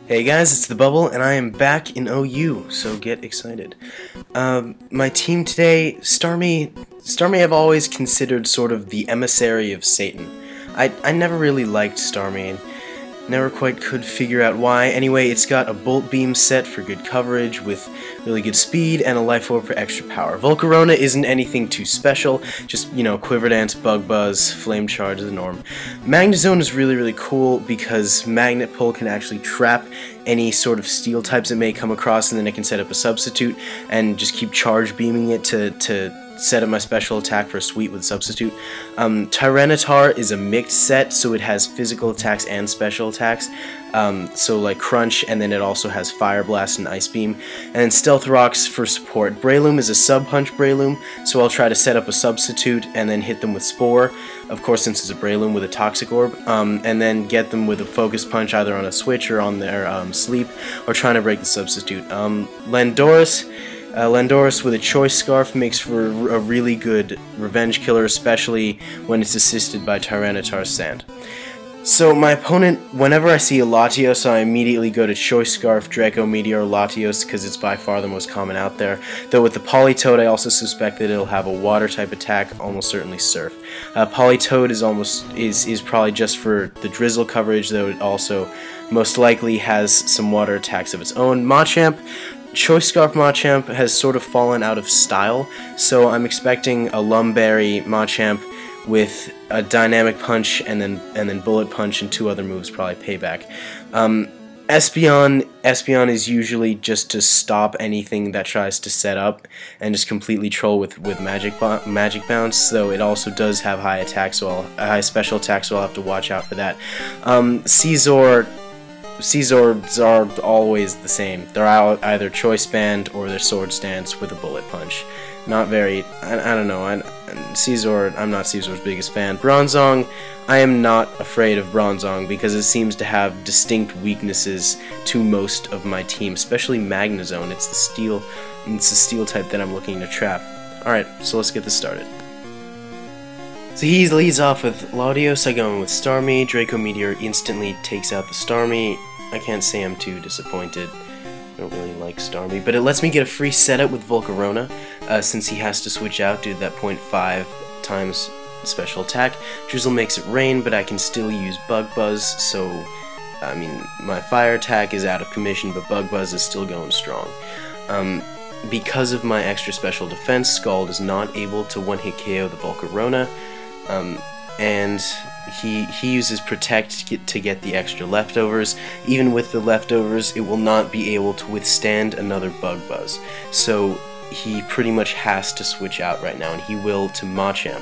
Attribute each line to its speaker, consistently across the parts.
Speaker 1: Hey guys, it's the Bubble, and I am back in OU, so get excited. My team today, Starmie I've always considered sort of the emissary of Satan. I never really liked Starmie, and never quite could figure out why. Anyway, it's got a Bolt Beam set for good coverage, with really good speed, and a Life Orb for extra power. Volcarona isn't anything too special, just, you know, Quiver Dance, Bug Buzz, Flame Charge is the norm. Magnezone is really cool because Magnet Pull can actually trap any sort of steel types it may come across, and then it can set up a substitute and just keep charge beaming it to set up my special attack for a sweep with substitute. Tyranitar is a mixed set, so it has physical attacks and special attacks. So like Crunch, and then it also has Fire Blast and Ice Beam. And then Stealth Rocks for support. Breloom is a sub-punch Breloom, so I'll try to set up a substitute and then hit them with Spore, of course since it's a Breloom with a Toxic Orb, and then get them with a Focus Punch either on a switch or on their sleep, or trying to break the substitute. Landorus with a Choice Scarf makes for a really good revenge killer, especially when it's assisted by Tyranitar's Sand. So my opponent, whenever I see a Latios, I immediately go to Choice Scarf, Draco Meteor, Latios, because it's by far the most common out there. Though with the Politoed, I also suspect that it'll have a water type attack, almost certainly Surf. Politoed is probably just for the Drizzle coverage, though it also most likely has some water attacks of its own. Choice Scarf Machamp has sort of fallen out of style, so I'm expecting a Lumberry Machamp with a Dynamic Punch and then Bullet Punch and two other moves, probably Payback. Espeon is usually just to stop anything that tries to set up and just completely troll with Magic Bounce, though it also does have high special attacks, so I'll have to watch out for that. Caesars are always the same. They're either Choice Band or they're Swords Dance with a Bullet Punch. Not very, I don't know, I'm not Caesar's biggest fan. Bronzong, I am not afraid of Bronzong because it seems to have distinct weaknesses to most of my team, especially Magnezone. It's the steel type that I'm looking to trap. Alright, so let's get this started. So he leads off with Latios. I go in with Starmie. Draco Meteor instantly takes out the Starmie. I can't say I'm too disappointed. I don't really like Starmie, but it lets me get a free setup with Volcarona, since he has to switch out due to that 0.5 times special attack. Drizzle makes it rain, but I can still use Bug Buzz, so, I mean, my fire attack is out of commission, but Bug Buzz is still going strong. Because of my extra special defense, Scald is not able to one-hit KO the Volcarona, and he uses Protect to get the extra leftovers. Even with the leftovers, it will not be able to withstand another Bug Buzz. So he pretty much has to switch out right now, and he will to Machamp.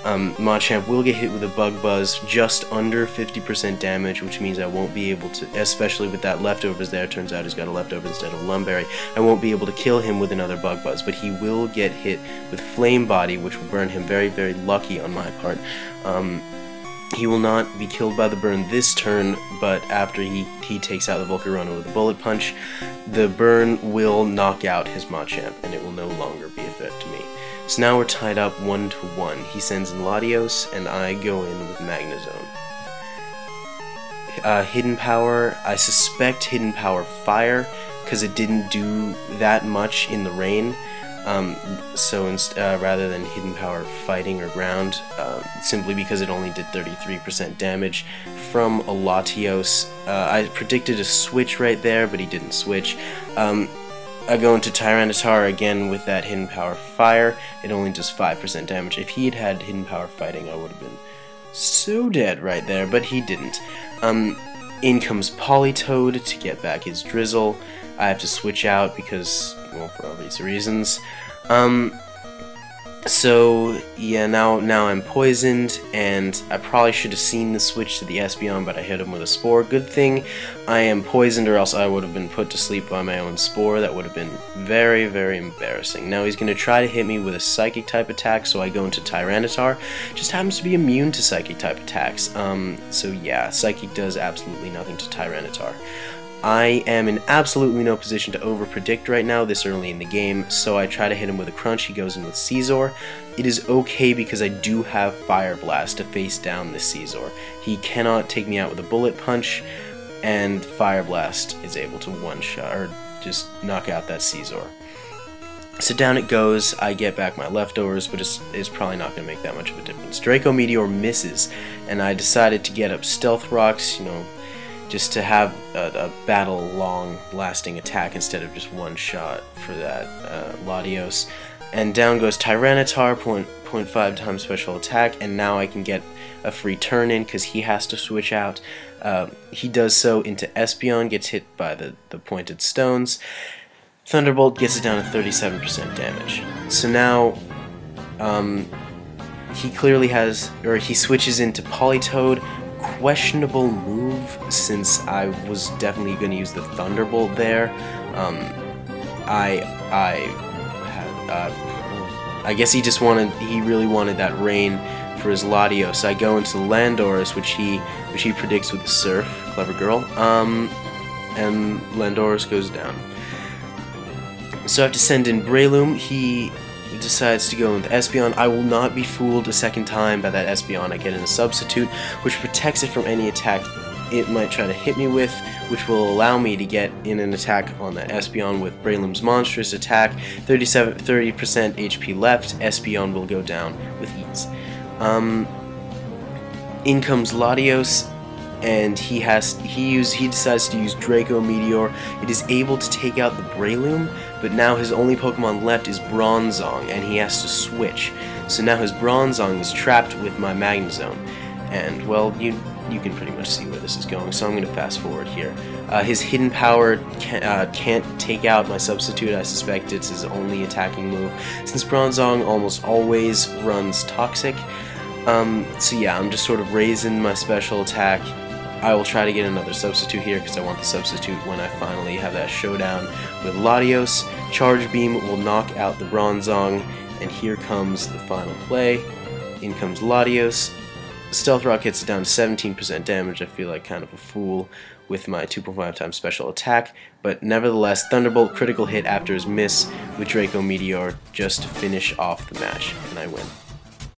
Speaker 1: Machamp will get hit with a Bug Buzz just under 50% damage, which means I won't be able to, especially with that leftovers there, turns out he's got a leftover instead of Lumberry, I won't be able to kill him with another Bug Buzz, but he will get hit with Flame Body, which will burn him very lucky on my part. He will not be killed by the burn this turn, but after he takes out the Volcarona with a Bullet Punch, the burn will knock out his Machamp, and it will no longer be a threat to me. So now we're tied up 1-1. He sends in Latios, and I go in with Magnezone. Hidden Power, I suspect Hidden Power Fire, because it didn't do that much in the rain. Rather than Hidden Power Fighting or Ground, simply because it only did 33% damage from a Latios. I predicted a switch right there, but he didn't switch. I go into Tyranitar again with that Hidden Power Fire. It only does 5% damage. If he had Hidden Power Fighting, I would have been so dead right there, but he didn't. In comes Politoed to get back his Drizzle. I have to switch out because, well, for obvious reasons. So yeah, now I'm poisoned, and I probably should have seen the switch to the Espeon, but I hit him with a Spore. Good thing I am poisoned, or else I would have been put to sleep by my own Spore. That would have been very embarrassing. Now he's going to try to hit me with a Psychic type attack, so I go into Tyranitar. Just happens to be immune to Psychic type attacks. So yeah, Psychic does absolutely nothing to Tyranitar. I am in absolutely no position to overpredict right now this early in the game, so I try to hit him with a Crunch. He goes in with Caesar. It is okay because I do have Fire Blast to face down this Caesar. He cannot take me out with a Bullet Punch, and Fire Blast is able to one-shot, or just knock out that Caesar. So down it goes. I get back my leftovers, but it's probably not going to make that much of a difference. Draco Meteor misses, and I decided to get up Stealth Rocks, you know, just to have a battle long-lasting attack instead of just one shot for that Latios. And down goes Tyranitar, 0.5 times special attack, and now I can get a free turn in because he has to switch out. He does so into Espeon, gets hit by the pointed stones. Thunderbolt gets it down to 37% damage. So now, he clearly has, or he switches into Politoed. Questionable move, since I was definitely going to use the Thunderbolt there. I guess he really wanted that rain for his Latios. I go into Landorus, which he predicts with the Surf. Clever girl. And Landorus goes down. So I have to send in Breloom. He decides to go with Espeon. I will not be fooled a second time by that Espeon. I get in a substitute, which protects it from any attack it might try to hit me with, which will allow me to get in an attack on that Espeon with Breloom's monstrous attack. 30% HP left. Espeon will go down with ease. In comes Latios, and he decides to use Draco Meteor. It is able to take out the Breloom, but now his only Pokemon left is Bronzong, and he has to switch. So now his Bronzong is trapped with my Magnezone, and well, you can pretty much see where this is going, so I'm going to fast forward here. His Hidden Power can't take out my substitute. I suspect it's his only attacking move, since Bronzong almost always runs Toxic. So yeah, I'm just sort of raising my special attack. I will try to get another substitute here because I want the substitute when I finally have that showdown with Latios. Charge Beam will knock out the Bronzong, and here comes the final play. In comes Latios. Stealth Rock hits it down to 17% damage. I feel like kind of a fool with my 2.5 times special attack, but nevertheless, Thunderbolt critical hit after his miss with Draco Meteor just to finish off the match, and I win.